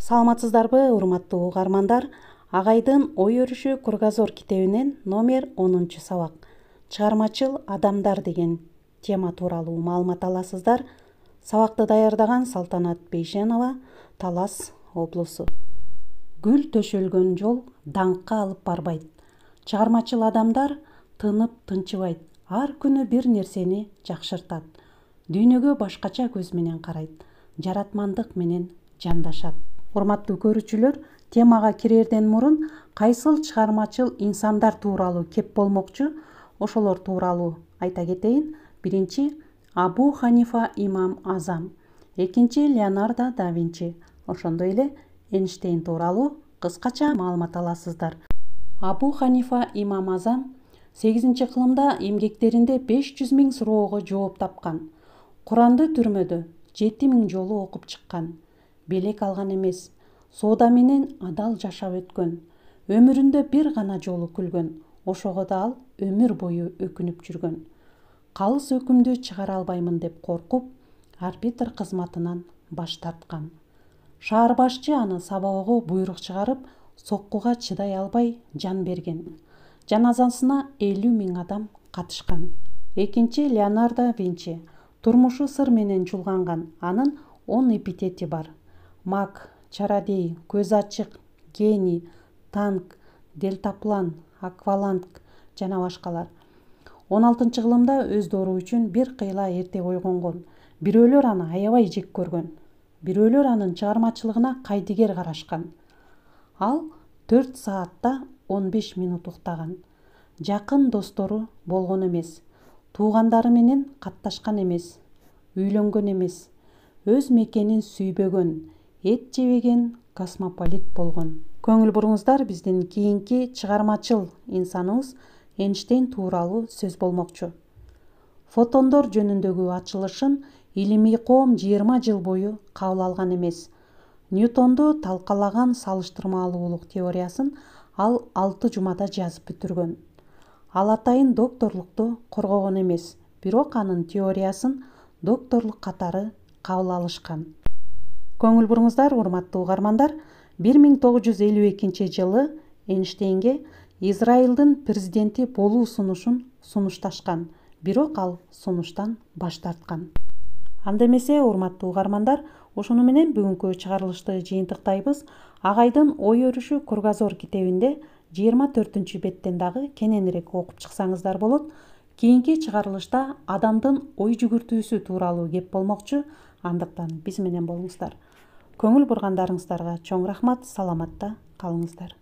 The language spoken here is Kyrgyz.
Саламатсыздарбы, урматтуу угармандар? Агайдын ой өрүшү Кругозор китебинен номер 10 сабак. Чыгармачыл адамдар деген тема тууралуу маалымат аласыздар. Сабакты даярдаган Салтанат Бейшенова, Талас облусу. Гүл төшөлгөн жол даңкка алып барбайт. Чыгармачыл адамдар тынып тынчыбайт. Ар күнү бир нерсени жакшыртат. Дүйнөгө башкача көз менен карайт. Жаратмандык менен жандашат. Урматтуу көрүүчүлөр, темага кирерден мурун кайсыл чыгармачыл инсандар тууралуу кеп болмокчу, ошолор тууралуу айта кетейин. Биринчи Абу Ханифа имам Азам, экинчи Леонардо да Винчи, ошондой эле Эйнштейн тууралуу кыскача маалымат аласыздар. Абу Ханифа имам Азам 8-кылымда эмгектеринде 500 000 суроого жооп тапкан. Куранды түрмөдө 7000 жолу окуп чыккан. Белек алган эмес, соода менен адал жашап өткөн. Өмүрүндө бир гана жолу күлгөн, ошого да ал өмүр бою өкүнүп жүргөн. Калыс өкүмдү чыгара албаймын деп коркуп, арбитр кызматынан баш тарткан. Шаар башчы аны сабоого буйрук чыгарып, соккуга чыдай албай жан берген. Жаназасына 50 000 адам катышкан. Экинчи Леонардо Винчи, турмушу сыр менен чулганган. Анын 10 эпитети бар. Маг, чародей, көз ачык, гений, танк, дельтаплан, акваланг жана башкалар. 16-кылымда өз дору үчүн бир кыйла эрте койгонгон. Бирөөлөр аны аябай жек көргөн. Бирөөлөр анын чыгармачылыгына кайдыгер карашкан. Ал 4 саатта 15 минут уктаган. Жакын достору болгон эмес. Туугандары менен катташкан эмес. Үйлөнгөн эмес. Өз мекенин сүйбөгөн, эт жебеген космополит болгон. Көңүл буруңуздар, биздин кийинки чыгармачыл инсаныбыз Эйнштейн тууралуу сөз болмокчу. Фотондор жөнүндөгү ачылышын илимий коом 20 жыл бою кабыл алган эмес. Ньютонду талкалаган салыштырмалуулук теориясын ал 6 жумада жазып бүтүргөн. Ал атайын докторлукту коргогон эмес, бирок анын теориясын докторлук катары кабыл алышкан. Көңүл буруңуздар, урматтуу угармандар, 1952 жылы Эйнштейнге Израилдин президенти болуу сунушун сунушташкан, бирок ал сунуштан баш тарткан. Анда эмесе, урматтуу угармандар, ошону менен бүгүнкү чыгарылышты жыйынтыктайбыз. Агайдын ой өрүшү Кругозор китебинде 24-беттен дагы кененирээк окуп чыксаңыздар болот. Кийинки чыгарылышта адамдын ой жүгүртүүсү тууралуу кеп болмокчу. Андыктан биз менен болуңуздар. Көңүл бургандарыңыздарга чоң рахмат, саламатта калыңыздар.